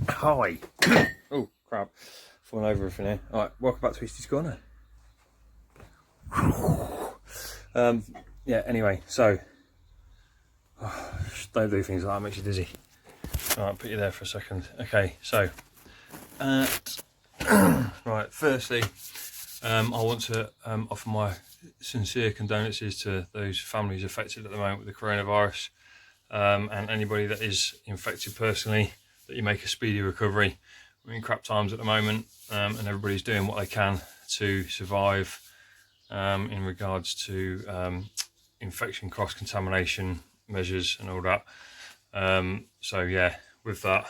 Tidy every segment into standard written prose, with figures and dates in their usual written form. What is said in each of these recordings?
Hi. Oh crap, falling over everything here. Alright, welcome back to Easty's Corner. Yeah, anyway, so don't do things like that, makes you dizzy. Alright, put you there for a second. Okay, so right, firstly, I want to offer my sincere condolences to those families affected at the moment with the coronavirus, and anybody that is infected personally, that you make a speedy recovery. We're in crap times at the moment, and everybody's doing what they can to survive in regards to infection cross-contamination measures and all that. So yeah, with that,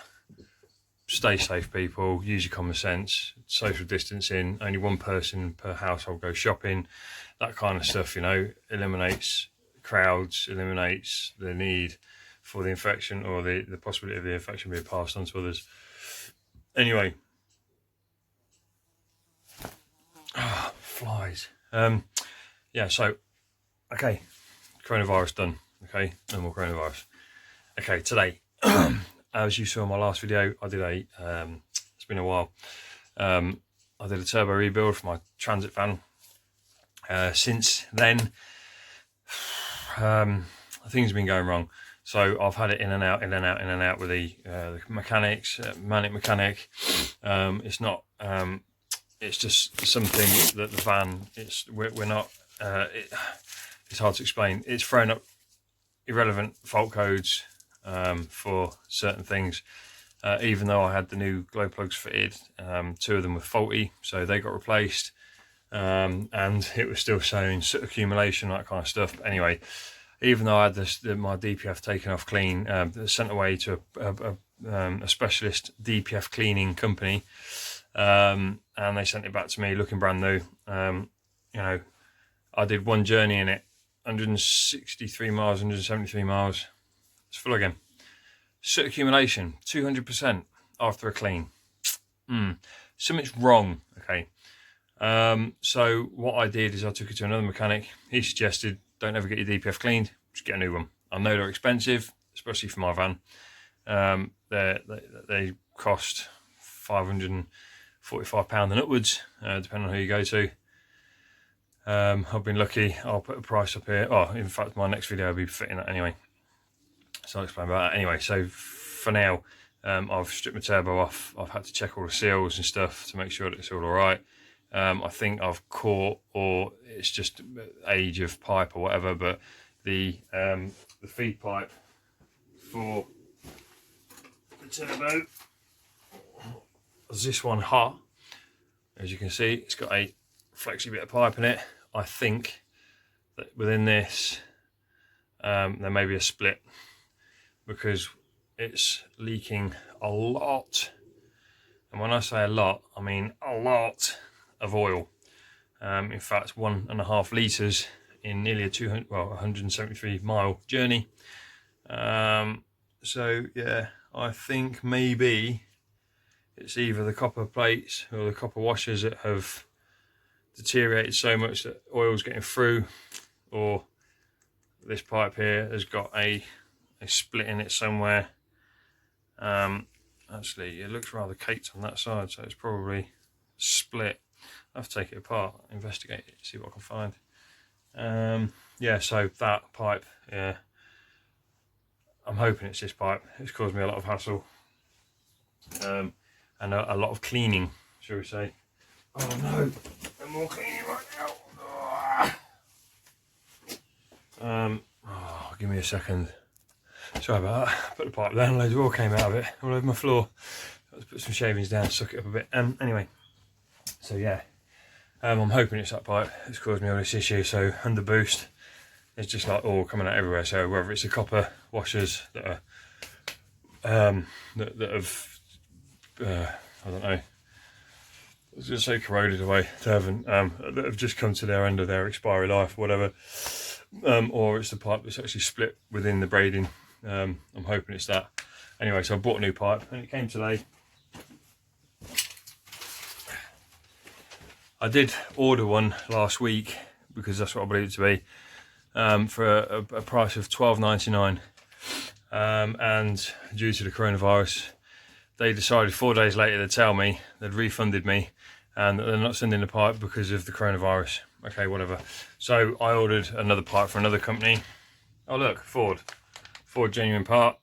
stay safe people, use your common sense, social distancing, only one person per household goes shopping, that kind of stuff, you know, eliminates crowds, eliminates the need for the infection or the possibility of the infection being passed on to others. Anyway, flies. Yeah, so, okay, coronavirus done. Okay, no more coronavirus. Okay, today, as you saw in my last video, I did it's been a while, I did a turbo rebuild for my transit van. Since then, things have been going wrong. So I've had it in and out with the mechanics, manic mechanic. It's not, it's just something that the van, we're not, it's hard to explain. It's thrown up irrelevant fault codes for certain things. Even though I had the new glow plugs fitted, two of them were faulty, so they got replaced, and it was still showing soot accumulation, that kind of stuff. But anyway, even though I had my DPF taken off clean, sent away to a specialist DPF cleaning company, and they sent it back to me looking brand new. You know, I did one journey in it, 163 miles, 173 miles. It's full again. Soot accumulation, 200% after a clean. Something's wrong. Okay. So what I did is I took it to another mechanic. He suggested, don't ever get your DPF cleaned, just get a new one. I know they're expensive, especially for my van. They cost £545 and upwards, depending on who you go to. I've been lucky. I'll put a price up here. Oh, in fact, my next video will be fitting that anyway, so I'll explain about that. Anyway, so for now, I've stripped my turbo off. I've had to check all the seals and stuff to make sure that it's all right. I think I've caught, or it's just age of pipe or whatever, but the feed pipe for the turbo is this one hot. As you can see, it's got a flexy bit of pipe in it. I think that within this there may be a split, because it's leaking a lot, and when I say a lot, I mean a lot of oil. In fact, 1.5 litres in nearly a 173 mile journey. So yeah, I think maybe it's either the copper plates or the copper washers that have deteriorated so much that oil's getting through, or this pipe here has got a split in it somewhere. Actually, it looks rather caked on that side, so it's probably split. I have to take it apart, investigate it, see what I can find. Yeah, so that pipe, yeah, I'm hoping it's this pipe. It's caused me a lot of hassle, and a lot of cleaning, shall we say. Oh no, I'm more cleaning right now. Give me a second. Sorry about that. Put the pipe down, loads of oil came out of it all over my floor. Got to put some shavings down, suck it up a bit. Anyway, so yeah, I'm hoping it's that pipe that's caused me all this issue. So under boost, it's just like oil coming out everywhere. So whether it's the copper washers that are that have I don't know, I was going to say corroded away, they haven't, that have just come to their end of their expiry life or whatever, or it's the pipe that's actually split within the braiding. I'm hoping it's that. Anyway, so I bought a new pipe and it came today. I did order one last week because that's what I believe it to be, for a price of £12.99, and due to the coronavirus, they decided 4 days later to tell me they'd refunded me and that they're not sending the pipe because of the coronavirus. Okay, whatever. So I ordered another pipe for another company. Oh look, Ford genuine part.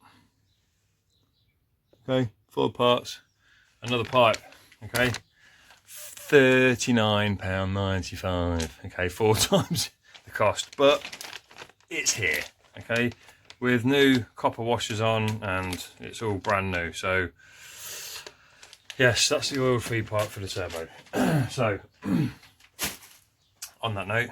Okay, Ford parts, another pipe. Okay, £39.95. Okay, 4 times the cost, but it's here. Okay, with new copper washers on, and it's all brand new. So yes, that's the oil feed pipe for the turbo. So on that note,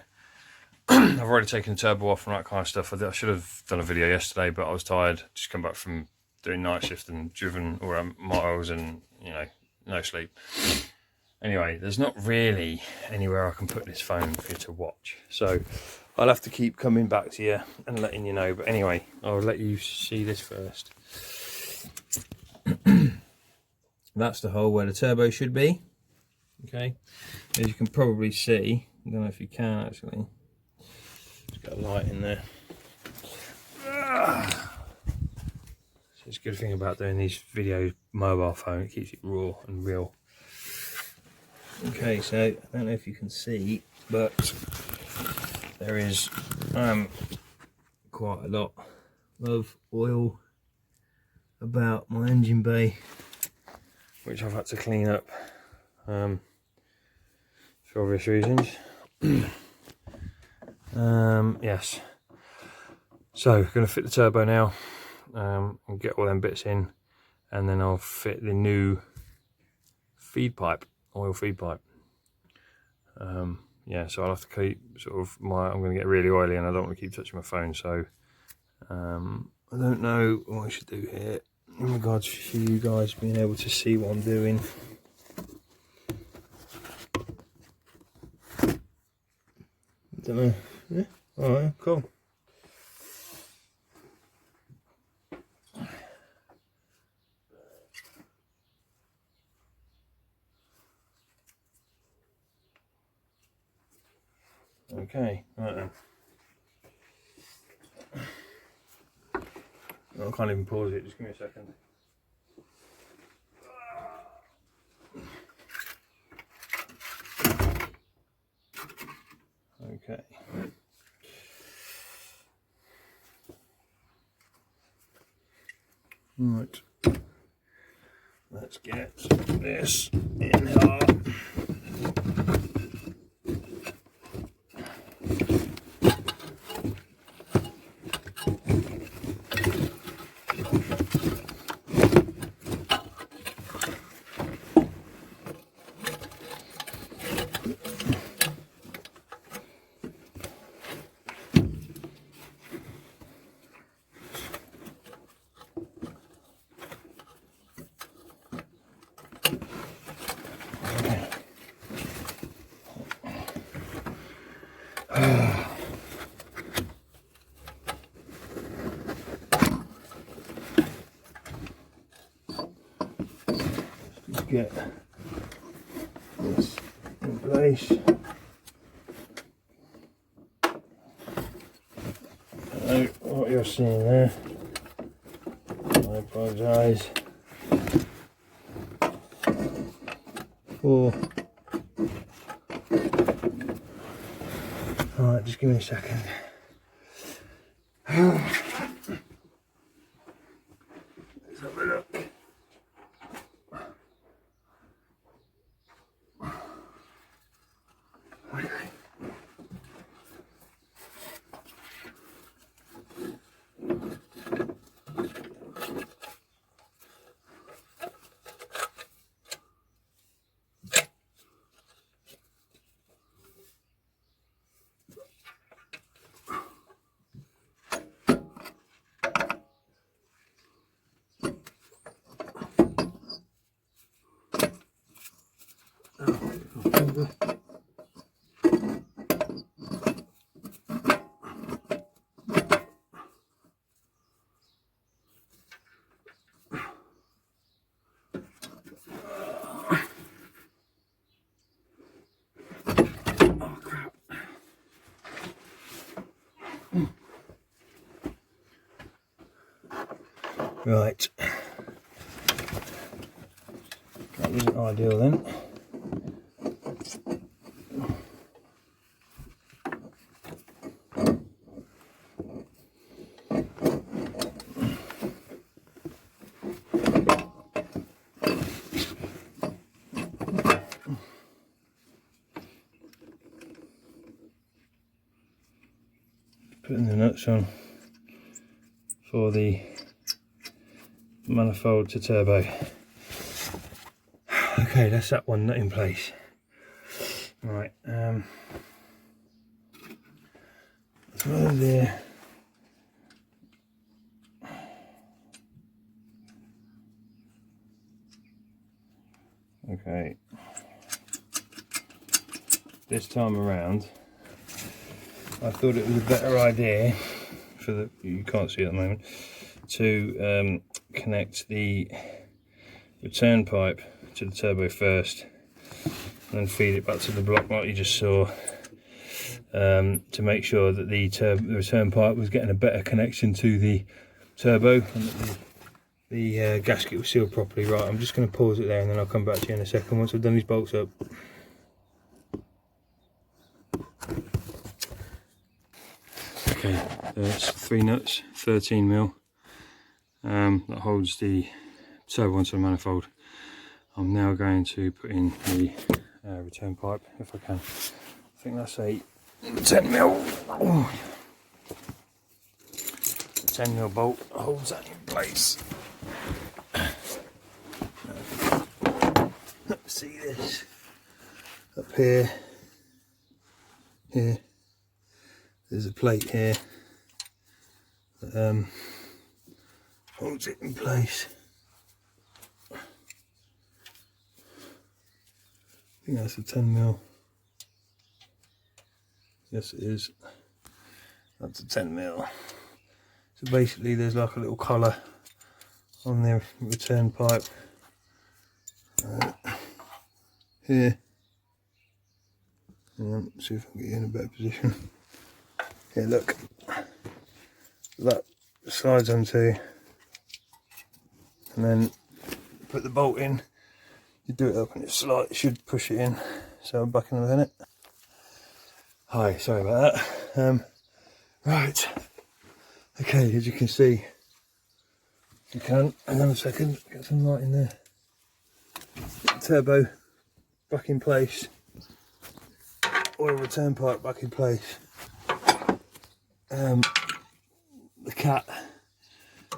I've already taken the turbo off and that kind of stuff. I should have done a video yesterday, but I was tired. Just come back from doing night shift and driven around miles and, you know, no sleep. Anyway, there's not really anywhere I can put this phone for you to watch. So I'll have to keep coming back to you and letting you know. But anyway, I'll let you see this first. That's the hole where the turbo should be. Okay, as you can probably see, I don't know if you can actually. It's got a light in there. So it's a good thing about doing these videos mobile phone, it keeps it raw and real. Okay, so I don't know if you can see, but there is quite a lot of oil about my engine bay, which I've had to clean up for obvious reasons. Yes, so going to fit the turbo now and get all them bits in, and then I'll fit the new feed pipe, oil feed pipe. Yeah, so I'll have to keep sort of I'm going to get really oily and I don't want to keep touching my phone, so I don't know what I should do here in regards to you guys being able to see what I'm doing. I don't know. Yeah, alright, cool. Okay, right then. I can't even pause it, just give me a second. Okay. Right. Let's get this in here. Get this in place. So what you're seeing there, I apologise for. Alright, just give me a second. Let's have a look. Right. isn't ideal then. Putting the nuts on for the manifold to turbo. Okay, that's that one nut in place. Right, throw there. Okay, this time around I thought it was a better idea for the, you can't see at the moment, to connect the return pipe to the turbo first and then feed it back to the block like you just saw, to make sure that the return pipe was getting a better connection to the turbo and that the gasket was sealed properly. Right, I'm just going to pause it there and then I'll come back to you in a second once I've done these bolts up. Okay, that's 3 nuts, 13mm, that holds the turbo onto the manifold. I'm now going to put in the return pipe if I can. I think that's a 10mm. Oh. 10mm bolt holds that in place. Let's see this up here. Here, there's a plate here that holds it in place. I think that's a 10mm. Yes, it is. That's a 10mm. So basically, there's like a little collar on the return pipe here. Let's see if I can get you in a better position. Here, look. That slides onto, and then put the bolt in. You do it up and it should push it in. So I'm back in a minute. Hi, sorry about that. Right. Okay, as you can see, you can, hang on a second, get some light in there. Turbo back in place. Oil return pipe back in place. The cat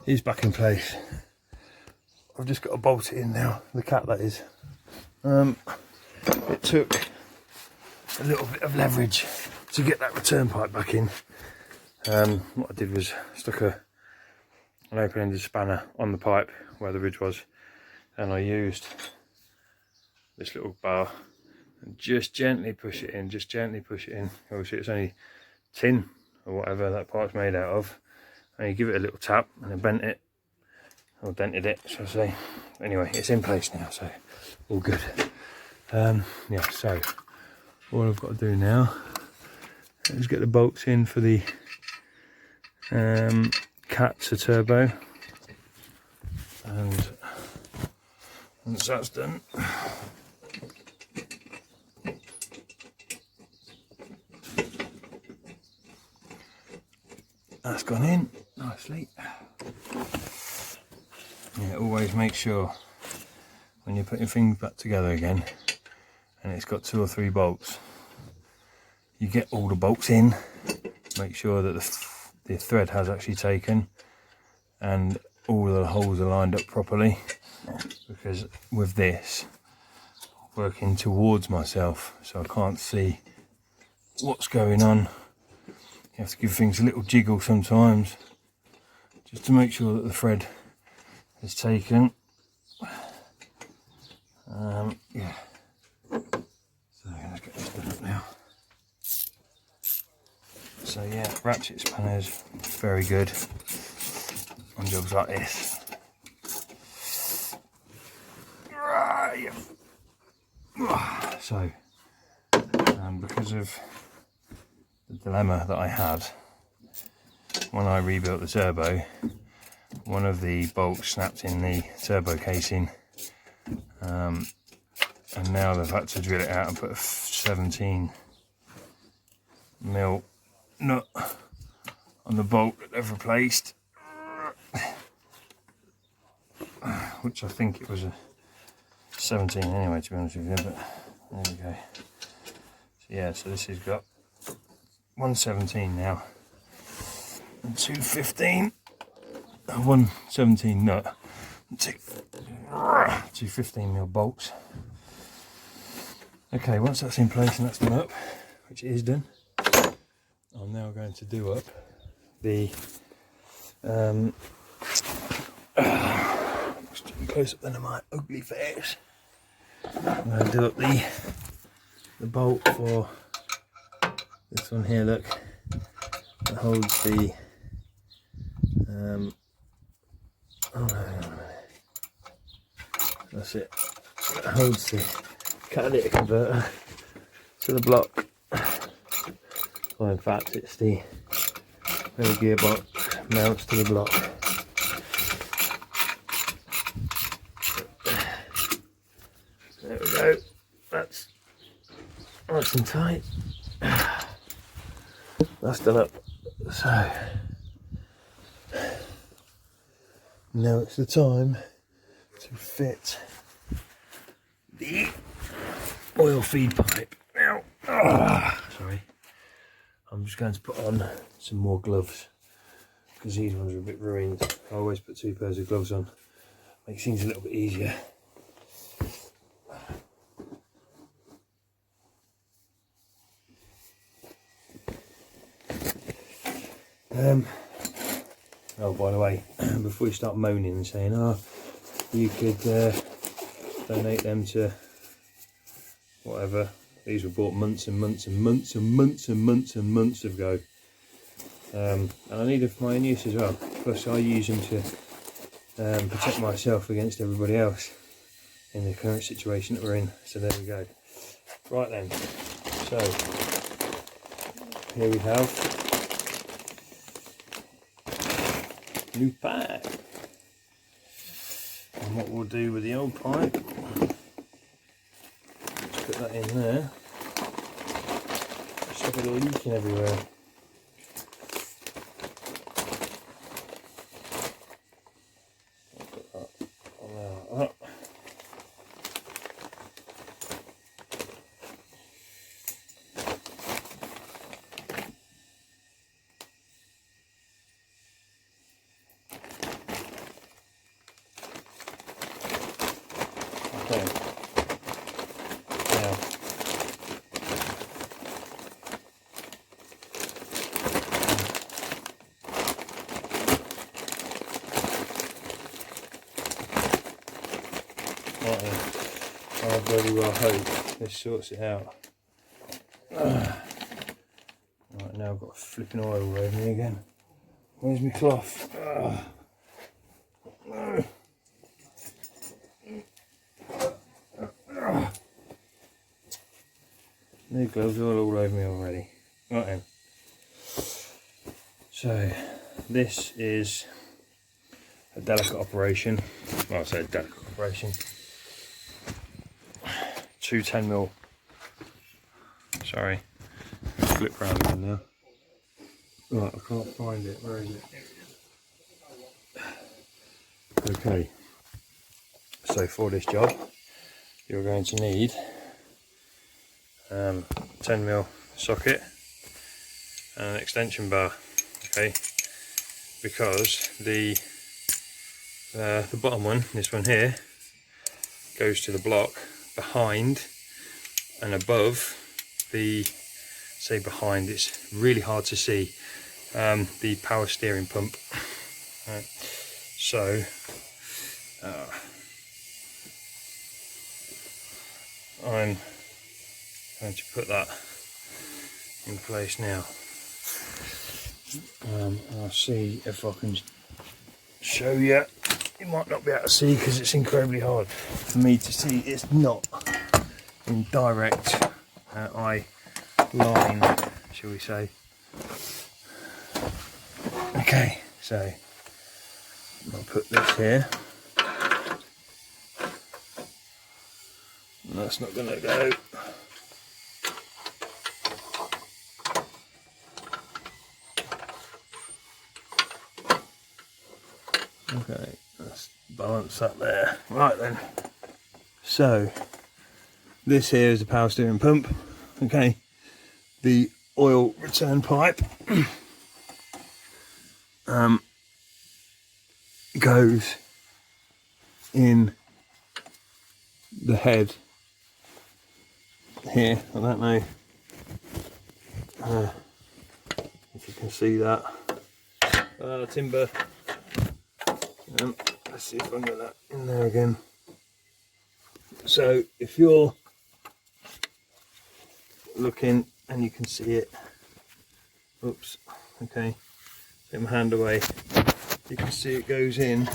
is back in place. I've just got to bolt it in now, the cat that is. It took a little bit of leverage to get that return pipe back in. What I did was stuck an open-ended spanner on the pipe where the ridge was, and I used this little bar and just gently push it in, just gently push it in. Obviously it's only tin or whatever that pipe's made out of, and you give it a little tap and then bent it, or dented it, shall I say. Anyway, it's in place now, so all good. Yeah, so all I've got to do now is get the bolts in for the cat to turbo, and once that's done, that's gone in nicely. Yeah, always make sure when you're putting things back together again and it's got 2 or 3 bolts, you get all the bolts in, make sure that the thread has actually taken and all the holes are lined up properly, because with this working towards myself so I can't see what's going on, you have to give things a little jiggle sometimes just to make sure that the thread is taken. Yeah, so let's get this done up now. So yeah, ratchet spanners, very good on jobs like this. So, because of the dilemma that I had when I rebuilt the turbo, one of the bolts snapped in the turbo casing, and now they've had to drill it out and put a 17 mil nut on the bolt that they've replaced, which I think it was a 17 anyway, to be honest with you, but there we go. So yeah, so this has got 117 now and 215, 117 nut and two 15 mil bolts. Okay, once that's in place and that's done up, which it is done, I'm now going to do up the close up then of my ugly face. I'm going to do up the bolt for this one here, look, that holds the oh no, hang on a minute, that's it, that holds the catalytic converter to the block. Well, in fact it's the where the gearbox mounts to the block. There we go, that's nice and tight. That's done up. So now it's the time to fit the oil feed pipe. Now, sorry, I'm just going to put on some more gloves because these ones are a bit ruined. I always put 2 pairs of gloves on, makes things a little bit easier. Oh, by the way, before you start moaning and saying, oh, you could donate them to whatever, these were bought months and months and months and months and months and months ago, and I need them for my own use as well, plus I use them to protect myself against everybody else in the current situation that we're in. So there we go. Right then, so here we have new pipe, and what we'll do with the old pipe, let's put that in there. Stop it leaking everywhere. I'll put that on there like that. Okay. Now, right then, I very well hope this sorts it out. Right, now I've got flipping oil all over me again. Where's my cloth? The gloves are all over me already. Right then. So this is a delicate operation. Well, I say a delicate operation. 2 10mm. Sorry. Flip round again now. Right, I can't find it. Where is it? Okay. So for this job, you're going to need 10mm socket and an extension bar, okay, because the bottom one, this one here, goes to the block behind and above the, say behind, it's really hard to see, the power steering pump. Right. So I'm going to put that in place now. I'll see if I can show you. You might not be able to see because it's incredibly hard for me to see. It's not in direct eye line, shall we say. Okay, so I'll put this here. That's not going to go. Okay, let's balance that there. Right then. So this here is a power steering pump. Okay, the oil return pipe goes in the head here. I don't know if you can see that. Timber. Let's see if I can get that in there again. So if you're looking and you can see it, oops, okay, get my hand away, you can see it goes in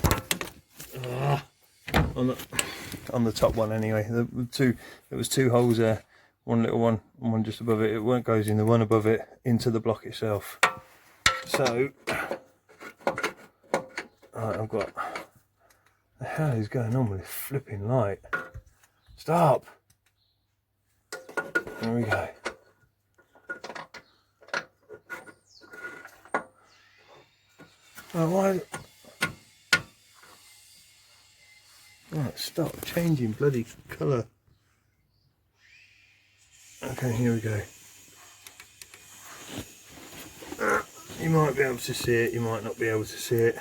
on the top one anyway. There was two holes there, one little one and one just above it. It won't goes in the one above it into the block itself. So I've got, the hell is going on with this flipping light? Stop! There we go. Why? Right, stop changing bloody colour. Okay, here we go. You might be able to see it, you might not be able to see it.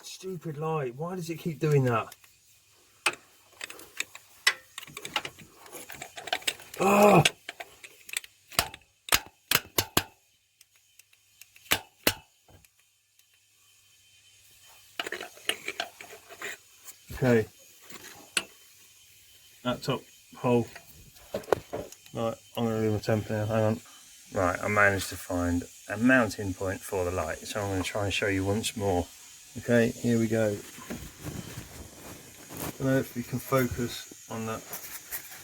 Stupid light, why does it keep doing that? Oh! Okay, that top hole. Right, I'm going to leave my temp now, hang on. Right, I managed to find a mounting point for the light, so I'm going to try and show you once more. Okay, here we go. I don't know if you can focus on that,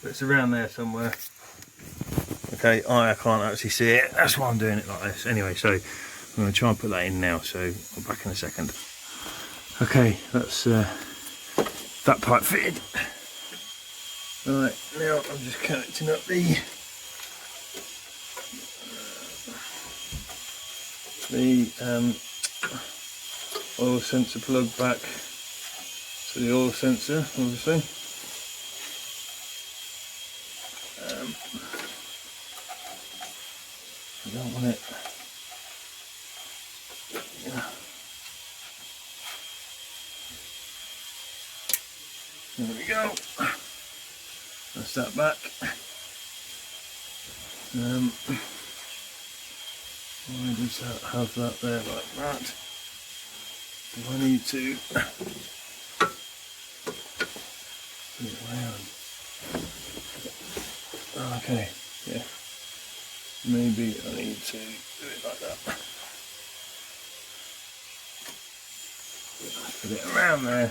but it's around there somewhere. Okay, I can't actually see it, that's why I'm doing it like this. Anyway, so I'm going to try and put that in now, so I'm back in a second. Okay, that's that pipe fitted. Right, now I'm just connecting up the oil sensor plug back to the oil sensor, obviously. I don't want it. Yeah. There we go. That's that back. Why does that have that there like that? Do I need to put it around? Okay, yeah. Maybe I need to do it like that. Put it around there.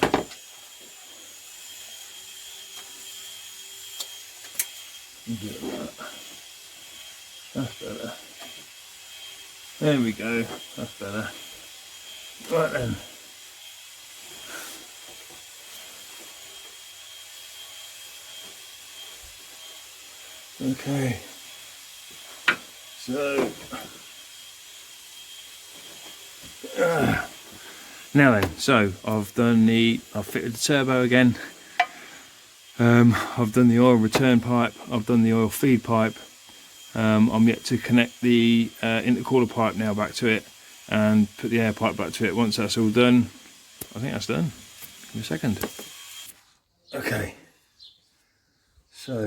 Do it like that. That's better. There we go, that's better. Right then. Okay. So now then, so I've fitted the turbo again. I've done the oil return pipe, I've done the oil feed pipe. I'm yet to connect the intercooler pipe now back to it and put the air pipe back to it. Once that's all done, I think that's done. Give me a second. Okay, so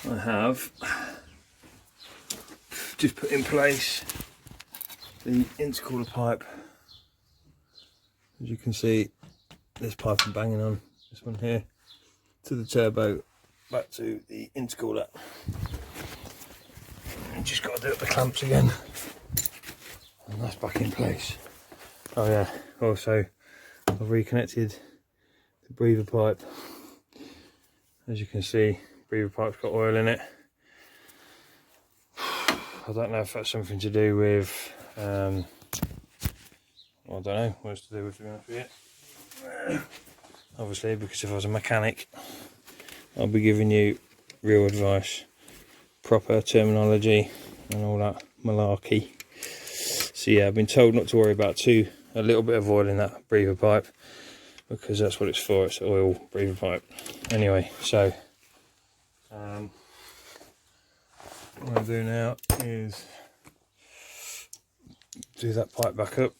I have just put in place the intercooler pipe. As you can see, this pipe I'm banging on, this one here, to the turbo, back to the intercooler. And just got to do up the clamps again, and that's back in place. Oh yeah, also I've reconnected the breather pipe. As you can see, breather pipe's got oil in it. I don't know if that's something to do with well, I don't know what it's to do with, to be honest with you. obviously, because if I was a mechanic, I'll be giving you real advice, proper terminology and all that malarkey. So yeah, I've been told not to worry about a little bit of oil in that breather pipe, because that's what it's for. It's oil breather pipe. Anyway, so what I'll do now is do that pipe back up.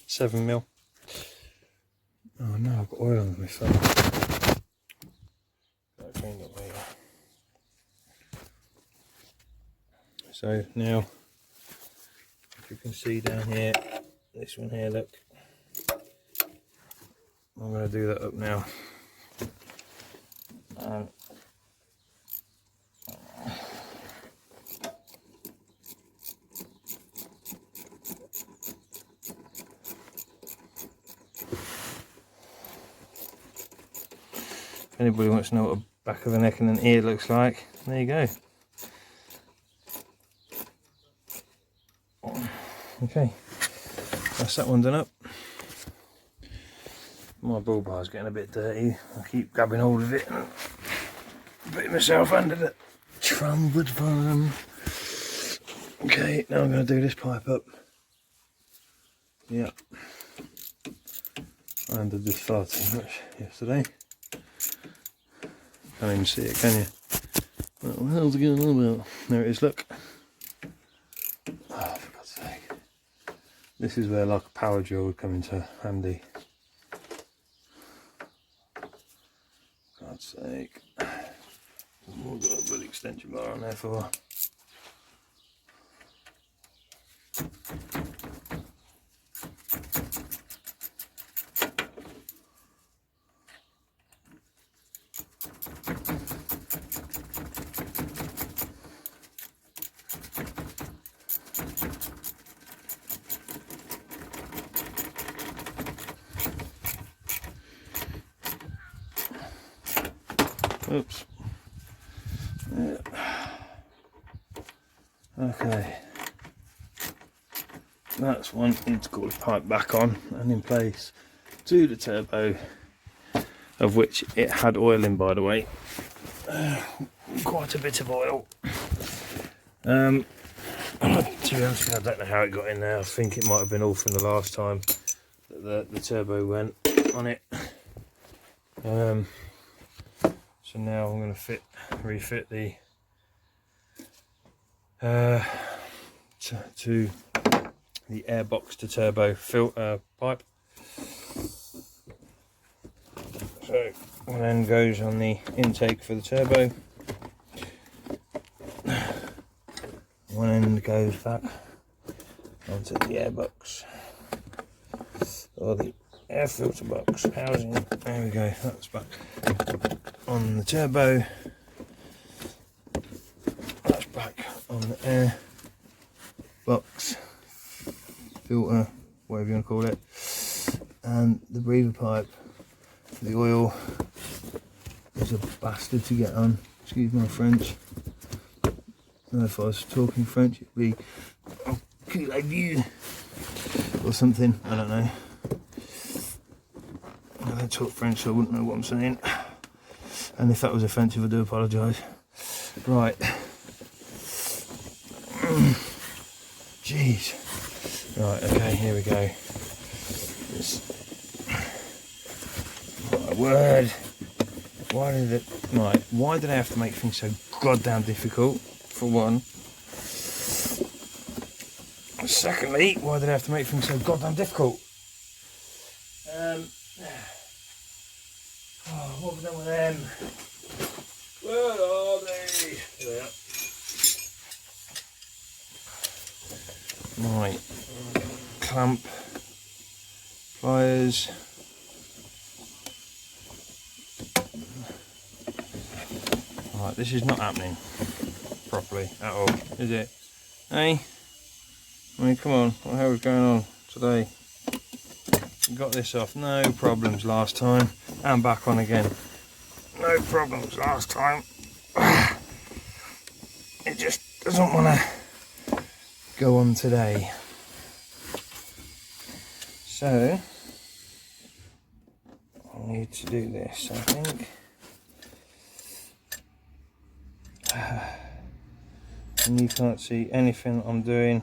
7mm. Oh no, I've got oil on my phone. That cleaned up later. So now, if you can see down here, this one here, look. I'm going to do that up now. If anybody wants to know what the back of the neck and an ear looks like, there you go. Okay, that's that one done up. My bull bar's getting a bit dirty. I keep grabbing hold of it and putting myself under the trumpet farm. Okay, now I'm going to do this pipe up. Yeah, I undid this far too much yesterday. Can't even see it, can you? What the hell's it going on about? There it is, look. Oh, for God's sake. This is where like a power drill would come into handy. For God's sake. We've got a good extension bar on there for. Oops. Yeah. Okay. That's one integral pipe back on and in place to the turbo, of which it had oil in, by the way. Quite a bit of oil. To be honest, I don't know how it got in there. I think it might have been all from the last time that the turbo went on it. So now I'm going to refit the to the airbox to turbo filter pipe. So one end goes on the intake for the turbo, one end goes back onto the airbox, or the air filter box housing. There we go, that's back on the turbo, that's back on the air box filter, whatever you want to call it, and the breather pipe for the oil is a bastard to get on, excuse my French. If I was talking French it'd be okay like you or something, I don't know. I don't talk French so I wouldn't know what I'm saying, and if that was offensive I do apologise. Right. Jeez. Right, okay, here we go. My word. Why did I have to make things so goddamn difficult, for one? Secondly, why did I have to make things so goddamn difficult? What have we done with them? Where are they? Here they are. Right, clamp, pliers, right, this is not happening properly at all, is it? Hey, I mean, come on, what the hell is going on today? Got this off, no problems last time, and back on again, no problems last time. It just doesn't want to go on today. So need to do this, I think. And you can't see anything I'm doing.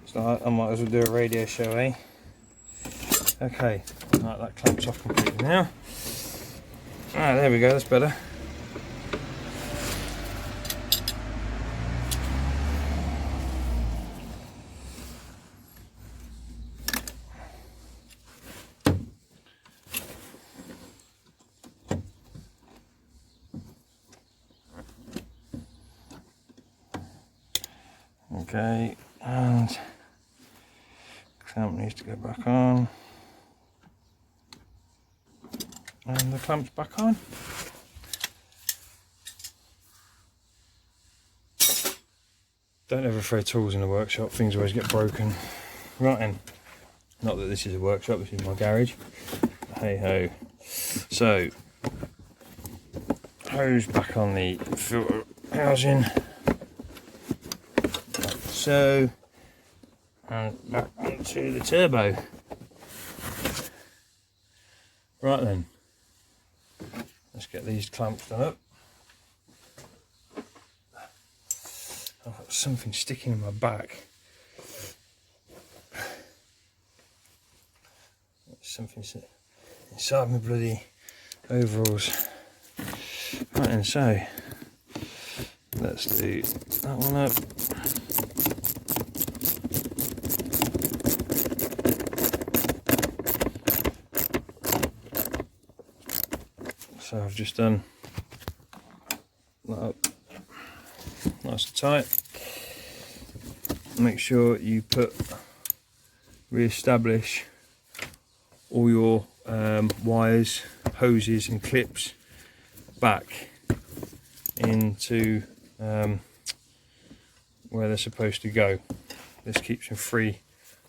So I might as well do a radio show, eh? Okay, right, that clamps off completely now. Ah, there we go, that's better. Okay, and clamp needs to go back on. And the clamp's back on. Don't ever throw tools in the workshop, things always get broken. Right then, not that this is a workshop, this is my garage. Hey ho. So, hose back on the filter housing. Like so. And back onto the turbo. Right then, let's get these clamps done up. I've got something sticking in my back. Something inside my bloody overalls. Right then, so let's do that one up. So I've just done that up nice and tight. Make sure you re-establish all your wires, hoses and clips back into where they're supposed to go. This keeps them free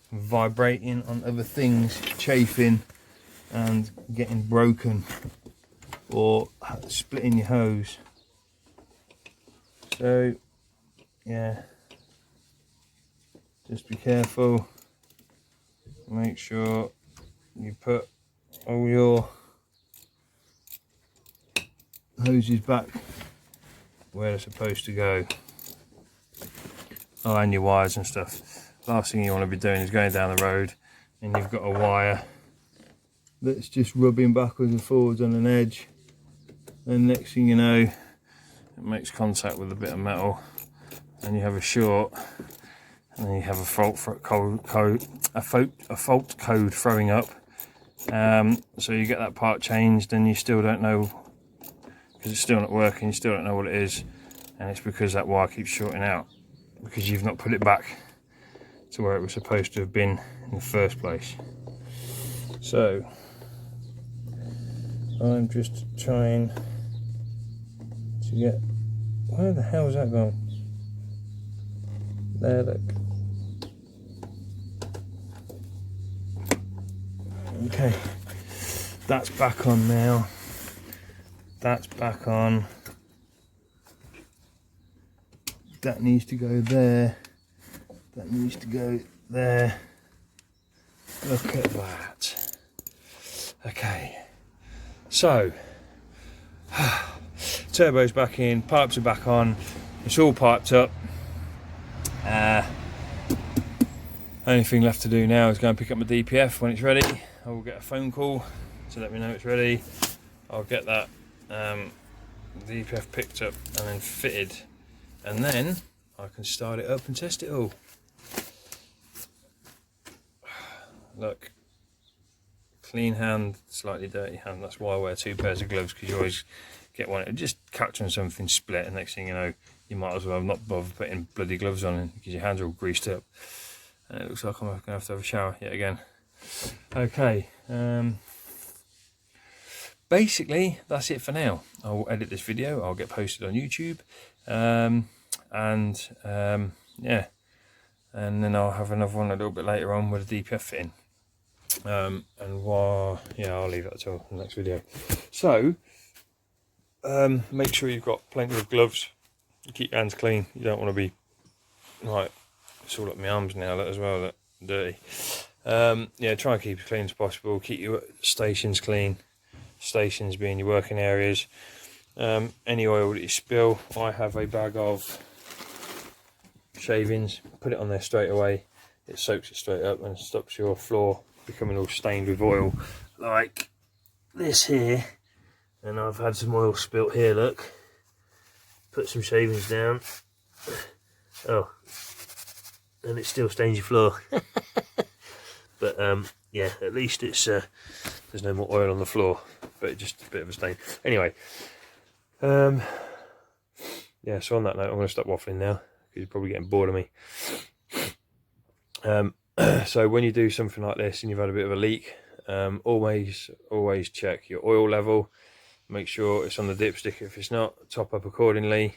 from vibrating on other things, chafing and getting broken or splitting your hose. So yeah, just be careful, make sure you put all your hoses back where they're supposed to go. Oh, and your wires and stuff. Last thing you want to be doing is going down the road and you've got a wire that's just rubbing backwards and forwards on an edge, and next thing you know it makes contact with a bit of metal and you have a short, and then you have a fault code throwing up. So you get that part changed and you still don't know, because it's still not working, you still don't know what it is, and it's because that wire keeps shorting out because you've not put it back to where it was supposed to have been in the first place. So I'm just trying to get, where the hell is that gone? There, look. Okay, that's back on now. That's back on. That needs to go there. That needs to go there. Look at that. Okay, so turbo's back in, pipes are back on, it's all piped up. Only thing left to do now is go and pick up my DPF. When it's ready, I will get a phone call to let me know it's ready. I'll get that DPF picked up and then fitted, and then I can start it up and test it all. Look, clean hand, slightly dirty hand. That's why I wear two pairs of gloves, because you always get one, just catch on something, split, and next thing you know, you might as well not bother putting bloody gloves on because your hands are all greased up. And it looks like I'm going to have a shower yet again. Okay, basically that's it for now. I'll edit this video, I'll get posted on YouTube, yeah, and then I'll have another one a little bit later on with a DPF fitting. Yeah, I'll leave that until the next video. So make sure you've got plenty of gloves. Keep your hands clean. You don't want to be, right, it's all up my arms now as well, look, dirty. Yeah, try and keep as clean as possible. Keep your stations clean. Stations being your working areas. Any oil that you spill, I have a bag of shavings. Put it on there straight away. It soaks it straight up and stops your floor becoming all stained with oil like this here. And I've had some oil spilt here, look. Put some shavings down. Oh, and it still stains your floor. But yeah, at least it's there's no more oil on the floor, but just a bit of a stain. Anyway, yeah, so on that note, I'm going to stop waffling now, because you're probably getting bored of me. So when you do something like this and you've had a bit of a leak, always check your oil level. Make sure it's on the dipstick. If it's not, top up accordingly.